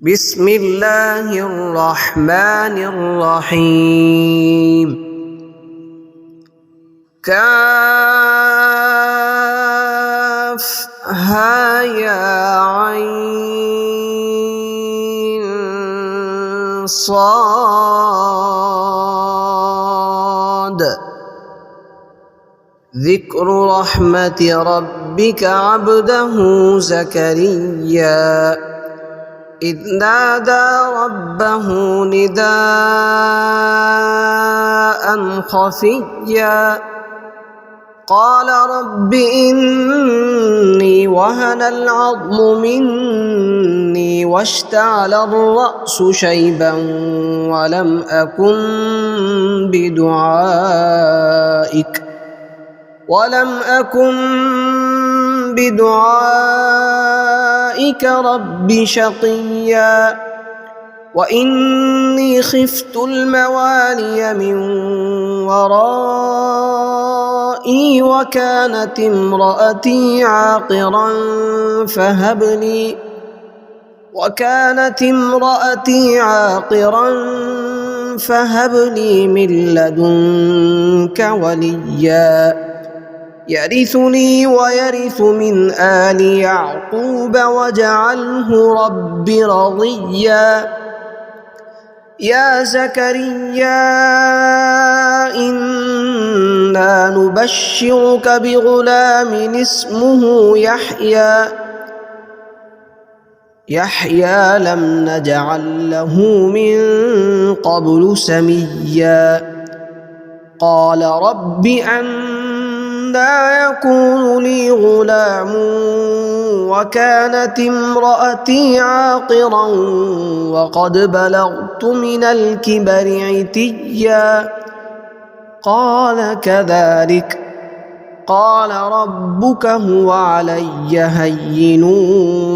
بسم الله الرحمن الرحيم كافها يا عين صاد ذكر رحمة ربك عبده زكريا إذ نادى ربه نداء خفيا قال رب إني وهن العظم مني واشتعل الرأس شيبا ولم أكن بدعائك رب شقيا وإني خفت الموالي من ورائي وكانت امرأتي عاقرا فهب لي من لدنك وليا يرثني ويرث من آل يعقوب واجعله رب رضيا يا زكريا إنا نبشرك بغلام اسمه يحيى لم نجعل له من قبل سميا قال رب أنى يكون لي غلام وكانت امرأتي عاقرا وقد بلغت من الكبر عتيا قال كذلك قال ربك هو علي هين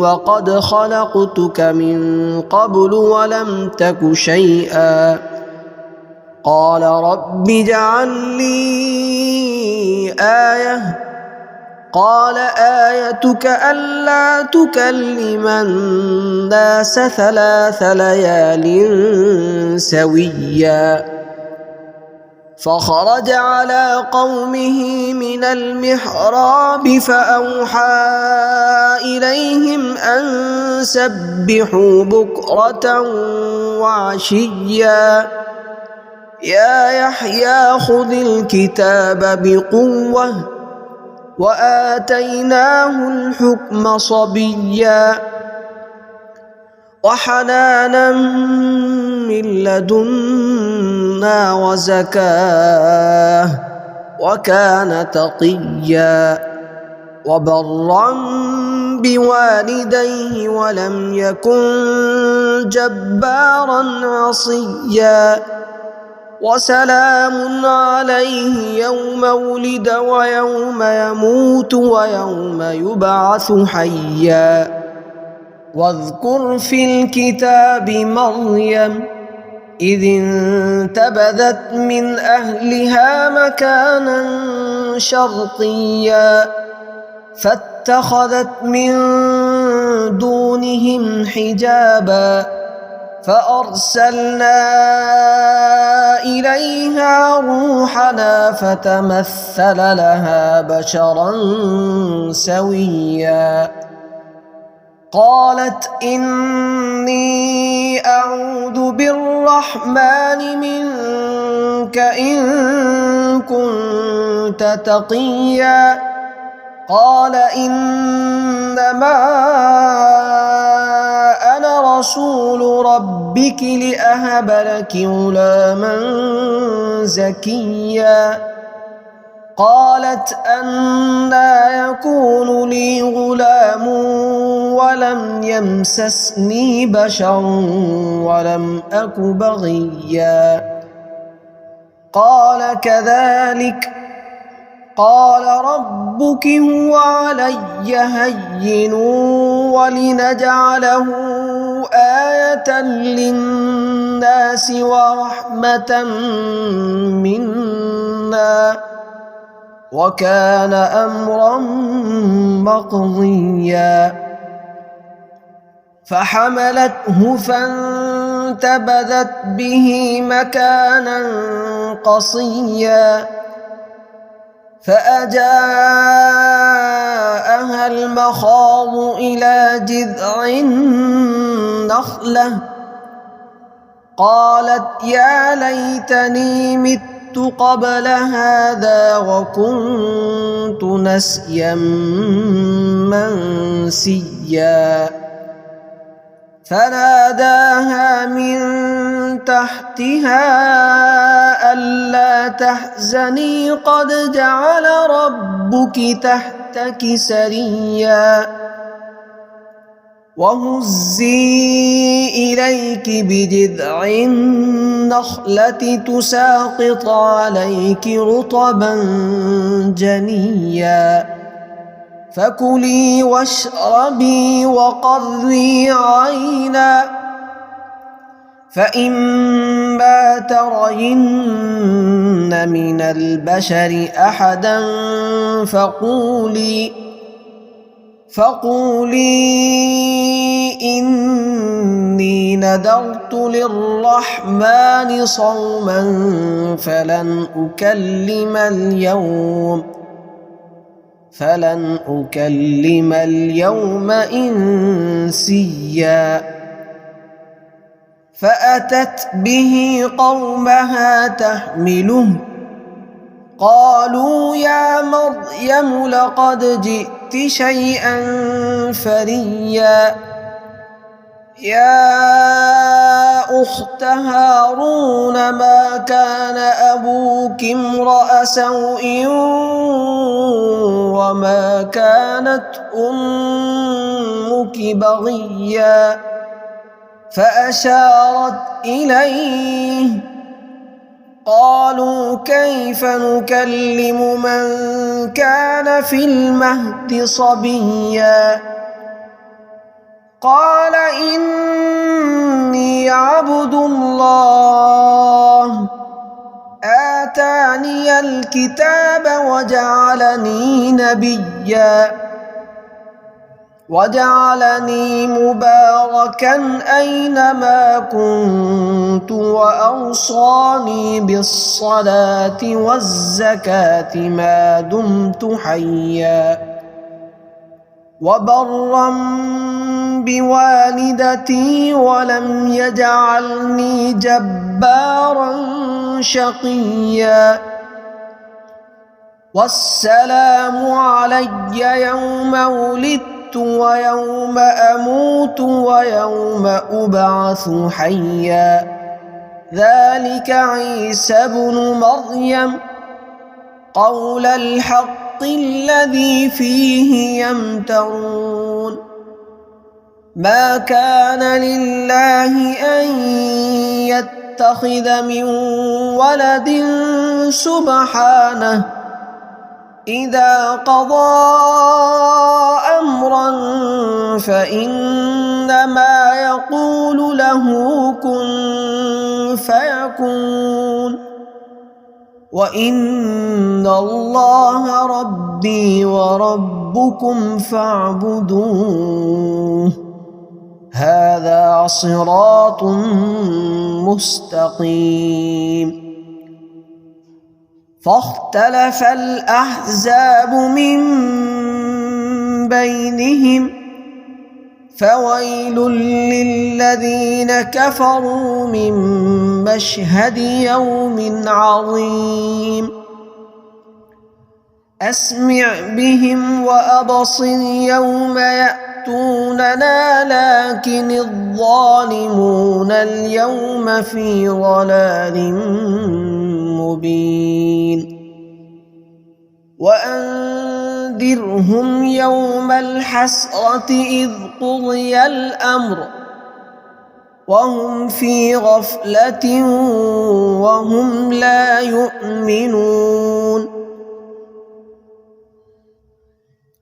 وقد خلقتك من قبل ولم تك شيئا قال رب اجعل لي آية قال آيتك ألا تكلم الناس 3 ليال سويا فخرج على قومه من المحراب فأوحى إليهم أن سبحوا بكرة وعشيا يا يحيى خذ الكتاب بقوة وآتيناه الحكم صبيا وحنانا من لدنا وزكاة وكان تقيا وبرا بوالديه ولم يكن جبارا عصيا وسلام عليه يوم ولد ويوم يموت ويوم يبعث حيا واذكر في الكتاب مريم إذ انتبذت من أهلها مكانا شرقيا فاتخذت من دونهم حجابا فأرسلنا إليها روحنا فتمثل لها بشرا سويا قالت إني أعوذ بالرحمن منك إن كنت تقيا قال إنما أنا رسول ربك لأهب لك غلاما زكيا قالت أنى يكون لي غلام ولم يمسسني بشر ولم أك بغيا قال كذلك قال ربك هو علي هين ولنجعله آية للناس ورحمة منا وكان أمرا مقضيا فحملته فانتبذت به مكانا قصيا فأجاءها المخاض إلى جذع النخلة قالت يا ليتني مت قبل هذا وكنت نسيا منسيا فناداها من تحتها ألا تحزني قد جعل ربك تحتك سريا وهزي إليك بجذع النخلة تساقط عليك رطبا جنيا فكلي واشربي وقري عينا فإما ترين من البشر أحدا فقولي إني نذرت للرحمن صوما فلن أكلم اليوم إنسيا فأتت به قومها تحمله قالوا يا مريم لقد جئت شيئا فريا يا أخت هارون ما كان أبوك امرأ سوء وما كانت أمك بغيا فأشارت إليه قالوا كيف نكلم من كان في المهد صبيا قال إني عبد الله آتاني الكتاب وجعلني نبيا وجعلني مباركا أينما كنت وأوصاني بالصلاة والزكاة ما دمت حيا وبرا بوالدتي ولم يجعلني جبارا شقيا والسلام علي يوم ولدت ويوم أموت ويوم أبعث حيا ذلك عيسى بن مريم قول الحق الذي فيه يمترون ما كان لله أن يتخذ من ولد سبحانه إذا قضى أمرا فإنما يقول له كن فيكون وإن الله ربي وربكم فاعبدوه هذا صراط مستقيم فاختلف الأحزاب من بينهم فويل للذين كفروا من مشهد يوم عظيم أسمع بهم وأبصر يوم يأتوننا لكن الظالمون اليوم في ضلال مبين وأنذرهم يوم الحسرة إذ قضي الأمر وهم في غفلة وهم لا يؤمنون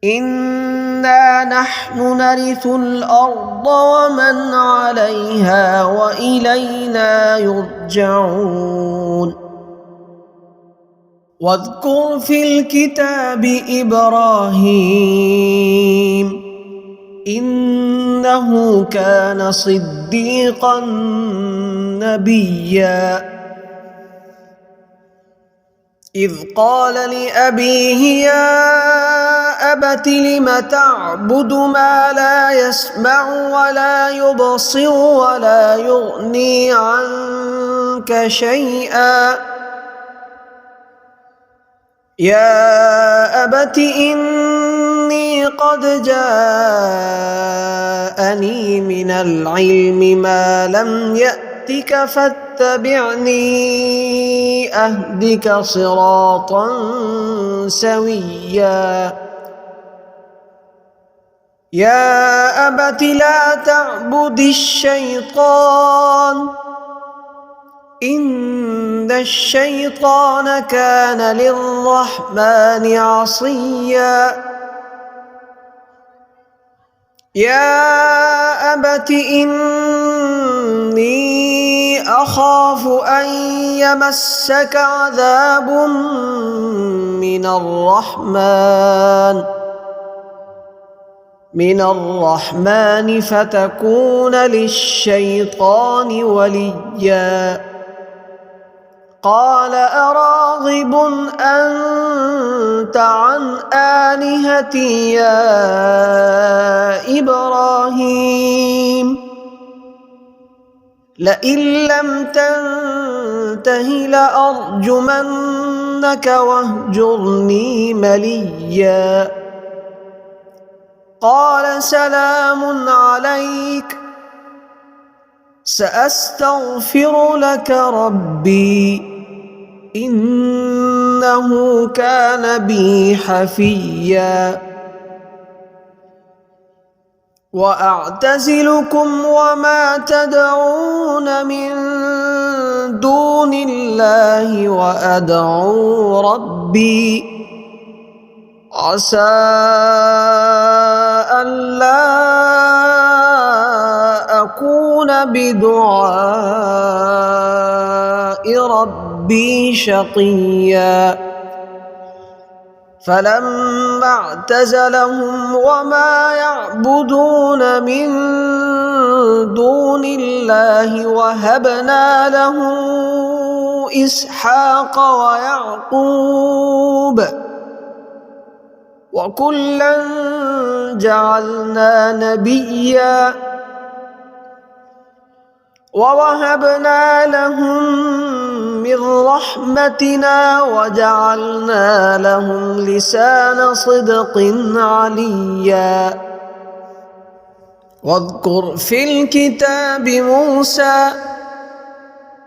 إنا نحن نرث الأرض ومن عليها وإلينا يرجعون واذكر في الكتاب إبراهيم إنه كان صديقا نبيا إذ قال لأبيه يا أبت لم تعبد ما لا يسمع ولا يبصر ولا يغني عنك شيئا يا أبت إني قد جاءني من العلم ما لم يأتك فاتبعني أهدك صراطا سويا يا أبت لا تعبد الشيطان إن الشيطان كان للرحمن عصيا يا أبت إني أخاف أن يمسك عذاب من الرحمن فتكون للشيطان وليا قال أراغب أنت عن آلهتي يا إبراهيم لئن لم تنته لأرجمنك واهجرني مليا قال سلام عليك سأستغفر لك ربي إنه كان بي حفيا وأعتزلكم وما تدعون من دون الله وأدعو ربي عسى ألا أكون بدعاء ربي شقيا فلما اعتزلهم وما يعبدون من دون الله وهبنا له إسحاق ويعقوب وكلا جعلنا نبيا ووهبنا لهم من رحمتنا وجعلنا لهم لسان صدق عليا واذكر في الكتاب موسى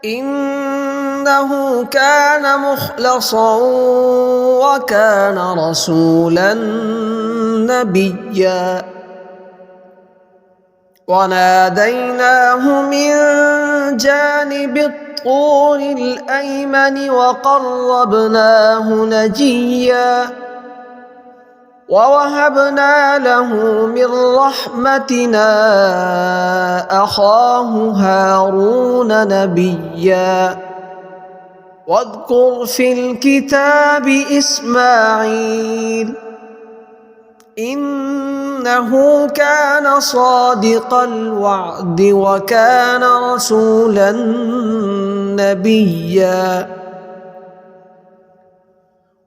إنه كان مخلصا وكان رسولا نبيا وناديناه من جانب الطور الأيمن وقربناه نجيا ووهبنا له من رحمتنا أخاه هارون نبيا واذكر في الكتاب إسماعيل إنه كان صادق الوعد وكان رسولا نبيا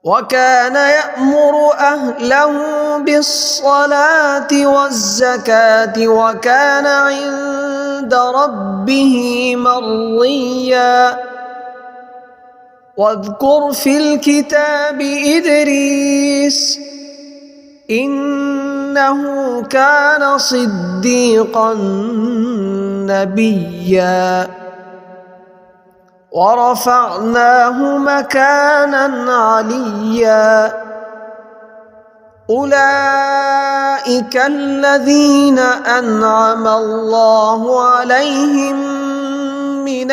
وكان يأمر أهله بالصلاة والزكاة وكان عند ربه مرضيا واذكر في الكتاب إدريس إنه كان صديقا نبيا ورفعناه مكانا عليا أولئك الذين أنعم الله عليهم من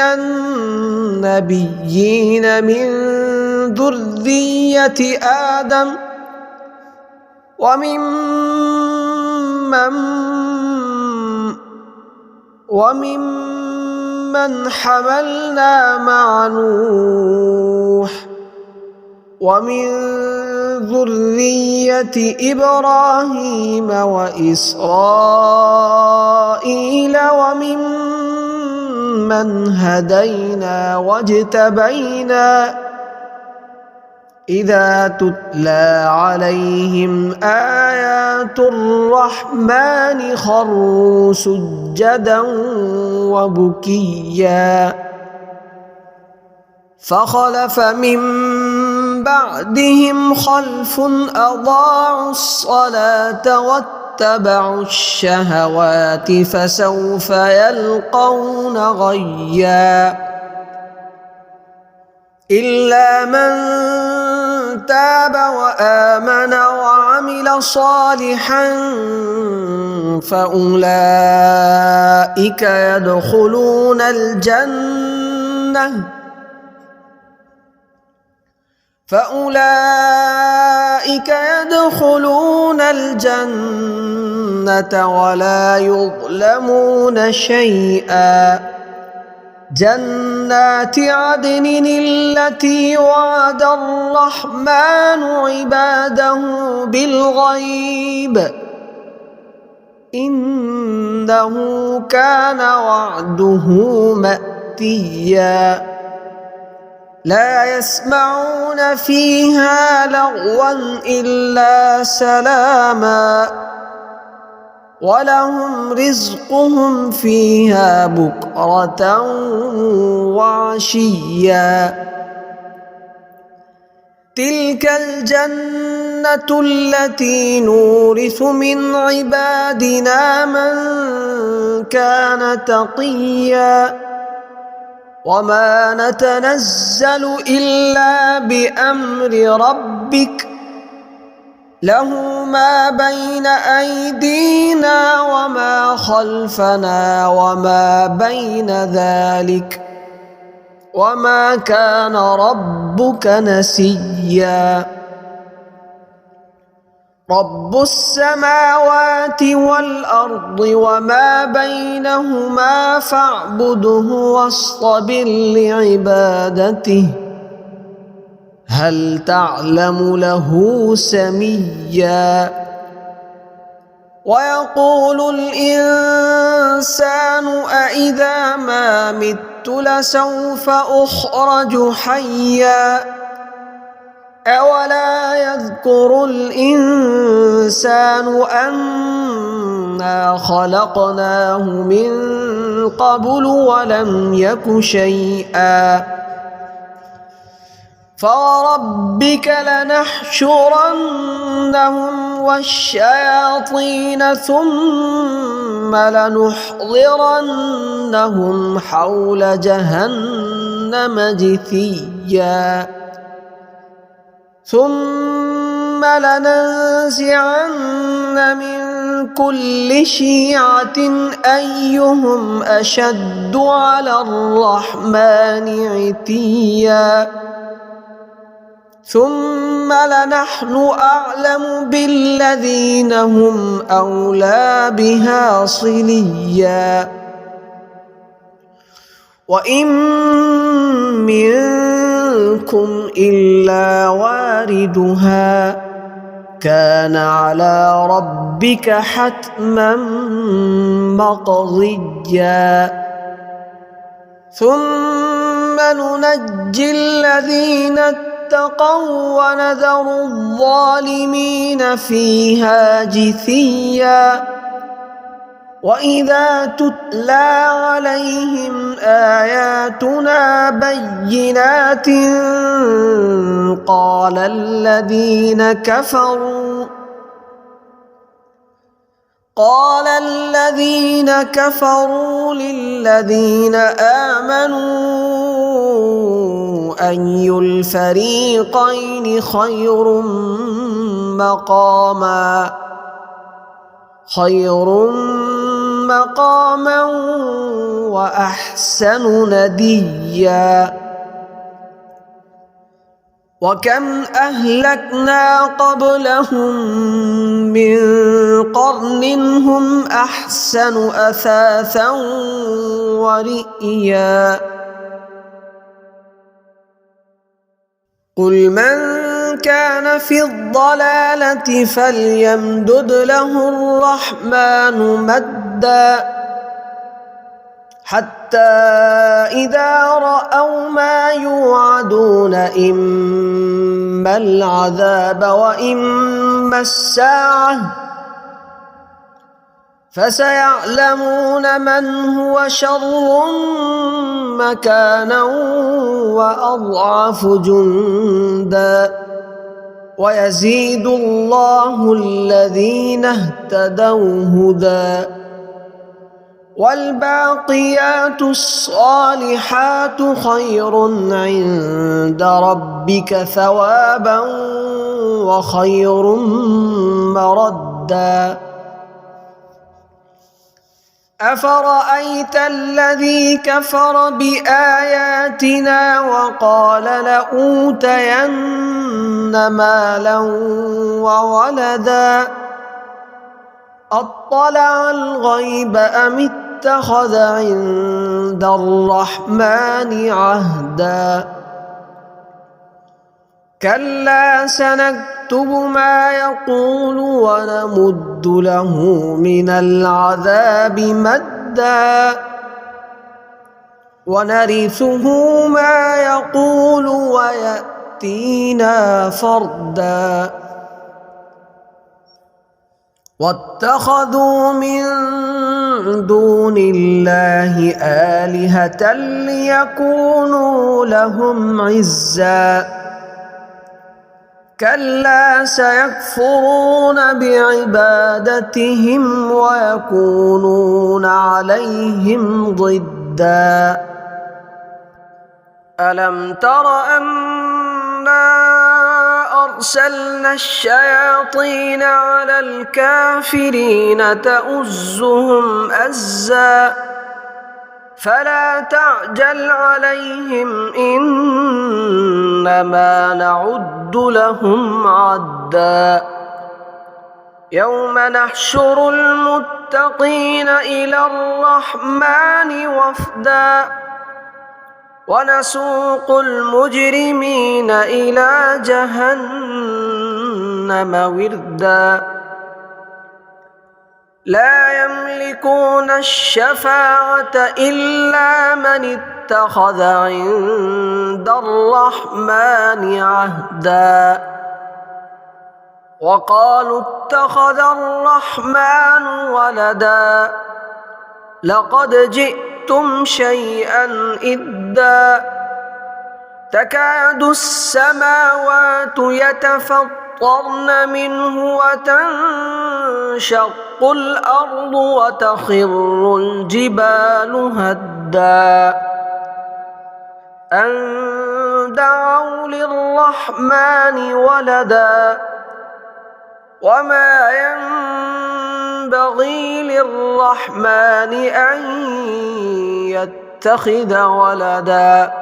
النبيين من ذرية آدم وممن حملنا مع نوح ومن ذرية إبراهيم وإسرائيل وممن هدينا واجتبينا إذا تتلى عليهم آيات الرحمن خروا سجدا وبكيا فخلف من بعدهم خلف أضاعوا الصلاة واتبعوا الشهوات فسوف يلقون غيا إلا من تاب وآمن وعمل صالحا فأولئك يدخلون الجنة ولا يظلمون شيئا جنات عدن التي وعد الرحمن عباده بالغيب إنه كان وعده مأتيا لا يسمعون فيها لغوا إلا سلاما ولهم رزقهم فيها بكرة وعشيا تلك الجنة التي نورث من عبادنا من كان تقيا وما نتنزل إلا بأمر ربك له ما بين أيدينا وما خلفنا وما بين ذلك وما كان ربك نسيا رب السماوات والأرض وما بينهما فاعبده واصطبر لعبادته هل تعلم له سميا ويقول الإنسان أإذا ما مت لسوف أخرج حيا أولا يذكر الإنسان أنا خلقناه من قبل ولم يك شيئا فوربك لنحشرنهم والشياطين ثم لنحضرنهم حول جهنم جثيا ثم لننزعن من كل شيعة أيهم أشد على الرحمن عتيا ثم لنحن أعلم بالذين هم أولى بها صليا وإن منكم إلا واردها كان على ربك حتما مقضيا ثم ننجي الذين اتقوا ونذر الظالمين فيها جثيا وإذا تتلى عليهم آياتنا بينات قال الذين كفروا للذين آمنوا أي الفريقين خير مقاما وأحسن نديا وكم أهلكنا قبلهم من قرن هم أحسن أثاثا ورئيا قل من كان في الضلالة فليمدد له الرحمن مدا حتى إذا رأوا ما يوعدون إما العذاب وإما الساعة فسيعلمون من هو شر مكانا وأضعف جندا ويزيد الله الذين اهتدوا هدى والباقيات الصالحات خير عند ربك ثوابا وخير مردا أفرأيت الذي كفر بآياتنا وقال لأوتين مالا وولدا أطلع الغيب أم اتخذ عند الرحمن عهدا كلا سنكتب ما يقول ونمد له من العذاب مدا ونرثه ما يقول ويأتينا فردا واتخذوا من دون الله آلهة ليكونوا لهم عزا كلا سيكفرون بعبادتهم ويكونون عليهم ضدا ألم تر أنا أرسلنا الشياطين على الكافرين تؤزهم أزا فلا تعجل عليهم إنما نعد لهم عدا يوم نحشر المتقين إلى الرحمن وفدا ونسوق المجرمين إلى جهنم وردا لا يملكون الشفاعة إلا من اتخذ عند الرحمن عهدا وقالوا اتخذ الرحمن ولدا لقد جئتم شيئا إدا تكاد السماوات يتفطرن منه وتنشق الأرض وتخر الجبال هدا أن دعوا للرحمن ولدا وما ينبغي للرحمن أن يتخذ ولدا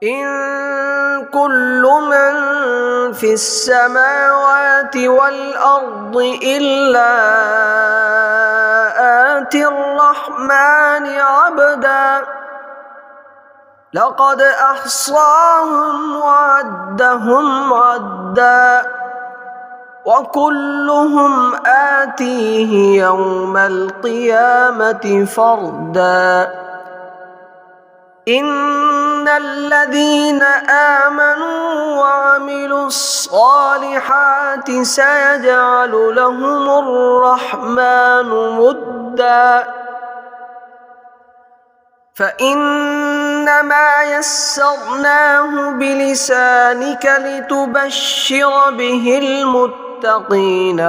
إن كل من في السماوات والأرض إلا آتي الرحمن عبدا لقد أحصاهم وعدهم عدا وكلهم آتيه يوم القيامة فردا إن الذين آمنوا وعملوا الصالحات سيجعل لهم الرحمن ودا فإنما يسرناه بلسانك لتبشر به المتقين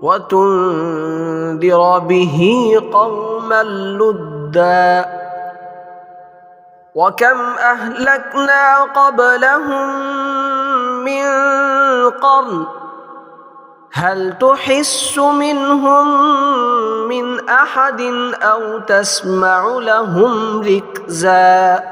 وتنذر به قوما لدا وكم أهلكنا قبلهم من قرن هل تحس منهم من أحد أو تسمع لهم ركزا